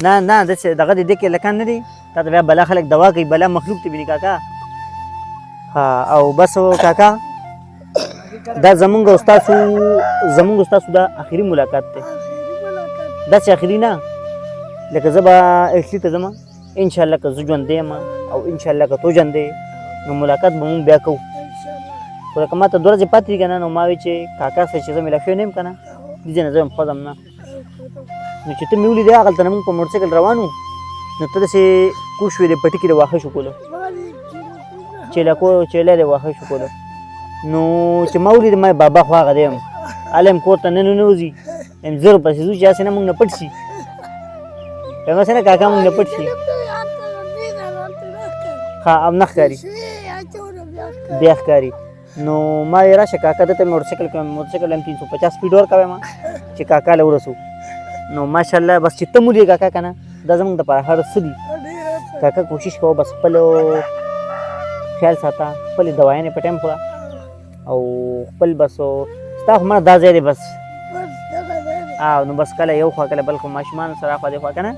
نه داسې دغه دې کې لکان نه دی تا ته بیا بلا خلک دوا کوي بلا مخلوق ته ویني کاکا ها او بس کاکا دا زمونږ او ستاسو دا آخري ملاقات دی داسې آخري نه لکه زه به اټلي ته ځم انشاءالله که زه ژوندی یم او انشاءالله که تو ژوندی نو ملاقات به مونږ بیا کوو خو لکه ما ته 2 ورځې پاتې دي که نه نو ما وی چې کاکا سره چې زه میلاو شوی نه یم که نه دې ځای نه زه یم خوځم نه نو چې ته مې ولیدې هغلته نه مونږ په موټرسایکل روان وو نو ته داسې کوږ شوې د پټي کې د واښه شو کولو چیلی د واښه شو کولو نو چې ما ولیدې ما بابا خو هغه دی یم هله یم کور ته نه ننوځي یم زر پسې ځو چې هسې نه مونږ نه پټ شي همسې نه کاکا مونږ نه پټ شي ښه اب نه ښکاري بیا ښکاري نو ما وی راشه کاکا دته مې موټرسایکل یم 350 سپیډ ورکوی ما چې کاکا له ورسو نو ماشاءالله بس چې ته مو لیې کاکا که نه دا زموږ دپاره هر څه دي کاکا کوشش کوه بس خپل خیال ساته خپلې دوايانې په ټایم خوره او خپل بس ستا خو مړه دا ځای دی بس نو بس کله یو خوا کله بل خوا ماشومانو سره اخوا دې خوا که نه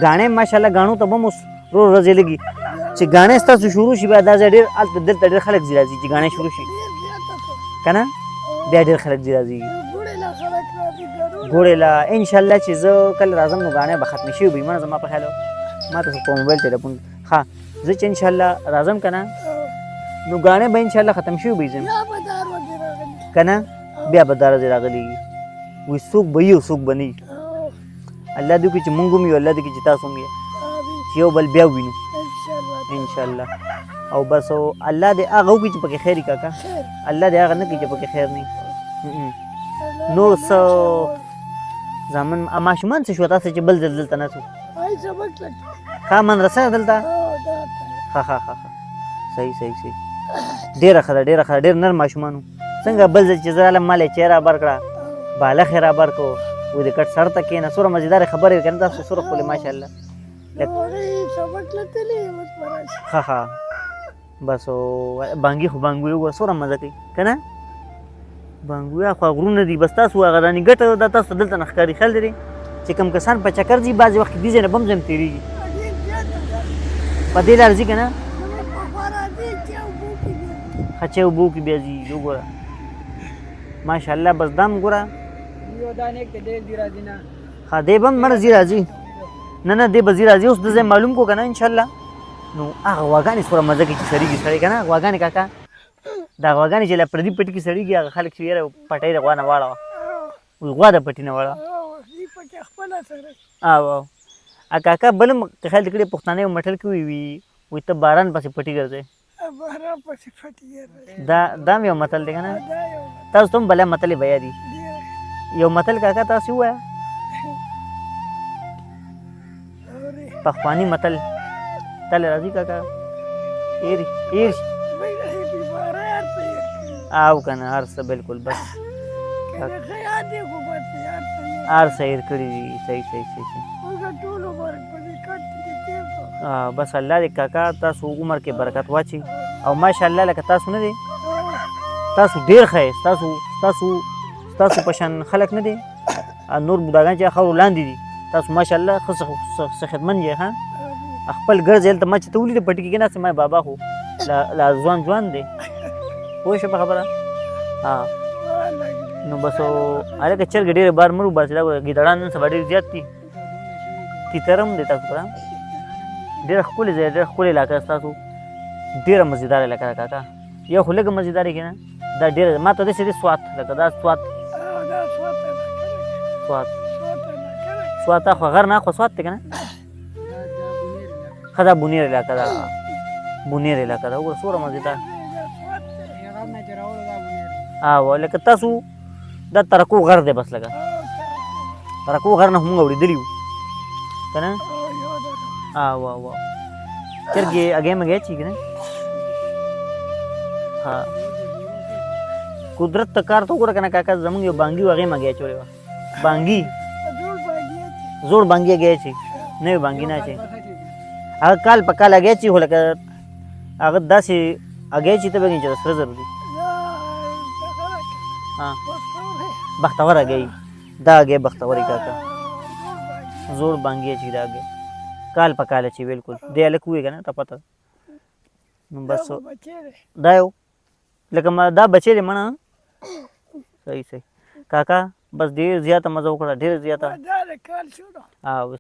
ګاڼې ماشاءالله ګاڼو ته به هم اوس روز ورځې لګي چې ګاڼې ستاسو شروع شي بیا دا ځای ډېر هلته دلته ډېر خلک ځي راځي چې ګاڼې شروع شي که نه بیا ډېر خلک ځي راځي ګوړې له انشاءالله چې زه کله راځم نو ګاڼې به ختمې شوي وي منه زما په خیال ما ته په موبایل ټلیفون ښه زه چې انشاءالله راځم که نه نو ګاڼې به انشاءالله ختم شوي وي ځم که نه بیا به دا ورځې راغلي وي څوک به وي او څوک به نه وي الله دې وکړي چې مونږ هم یو الله دې وکړي چې تاسو هم یې چې یو بل بیا ووینو انشاءالله او بس الله دې هغه وکړي چې پکې خیر وي کاکا الله دې هغه نه کړي چې پکې خیر نه وي نور څه زامن ماشومان څه شو تاسو چې بل ځل دلته ناست وو ښه مدرسه دلته ښه صحیح ډېره ښه ده ډېر نر ماشومان وو څنګه بل ځل چې زه رالم ما له چای رابر کړه بالښ یې رابر کړو و د کټ سر ته کښېنه څومره مزېدارې خبرې وې که نه تاسو څومره ښکلې ماشاءالله ښه بس بانګي خو بانګوي وګوره څومره مزه کوي که نه بانګوي اخوا غرونه دي بس تاسو هغه رانې ګټه دا تاسو دلته نه ښکاري خیال لري چې کوم کسان په چکر ځي بعضې وخت دې ځای نه به هم ځم تېرېږي په دې لار ځي که نه ښه چای اوبو کې بیا ځي وګوره ماشاءالله بس دا هم ګوره ښه دی به هم مړه ځي راځي نه دی به ځي راځي اوس د ځای معلوم کړو که نه انشاءالله نو هغه غواګانې څومره مزه کوي چې سړېږي سړی که نه غواګانې کاکا دا غواګانې چې له پردي پټي کې سړېږي هغه خلک چې یاره پټۍ د غوا نه واړوه غوا د پټي نه واړوه کاکا بل هم خیال کړی پښتانه یو مټل کې وي ته باران پسې پټي ګرځئ دا هم یو متل دی که نه تاسو ته هم بله متلې به یادي یو متل کاکا تاسو ووایه پخواني متل تل راځي کاکا هیر شي او که نه هر څه بلکل بس هر څه هیر کړي دي صحیح بس الله دې کاکا تاسو عمر کې برکت واچي او ماشاءالله لکه تاسو نه دی تاسو ډېر ښه یې ستاسو په شان خلک نه دی نور بوډاګان چې خاورو لاندې دي تاسو ماشاءالله ښه خدمت یې ښه خپل ګرځې هلته ما چې ته ولیدې پټي کې کېناستې ما بابا خو لا ځوان دی پوه شوې په خبره نو بس هلکه چرګې ډېرې بار مړ وباسي دا ګیدړان نن سبا ډېر زیات دي تیتر هم دی تاسو پره ډېره ښکلې ځای ډېره ښکلې علاقه ستاسو ډېره مزېداره علاقه ده کاکا یو خو لږه مزېدارې کې نه دا ډېره ما ته داسې دی سوات لکه دا سوات اخوا غر نه اخوا سوات دی که نه ښه دا بونیر علاقه ده وګوره څومره مزېدار لکه تاسو دا ترکو غر دی بس لکه ترکو غر نه مونږ اورېدلي وو که نه چرګې هګۍ مګۍ اچي که نه قدرت ته کار ته وګوره که نه کاکا زمونږ یو بانګي و هغې مګۍ اچولې وه بانګي زوړ بانګي هګۍ اچي نوې بانګي نه اچي هغه کال په کال هګۍ اچي خو لکه هغه داسې هګۍ اچي ته به چې د سره زر دي بختور هګۍ دا هګۍ بختورې کاکا زوړ بانګي چې راغی کال په کال چې بالکل دی هلک ووایي که نه ته پته نو بس دا یو لکه ما دا بچی دی مړه صحیح صحیح کاکا بس ډېر زیاته مزه وکړه ډېر زیاته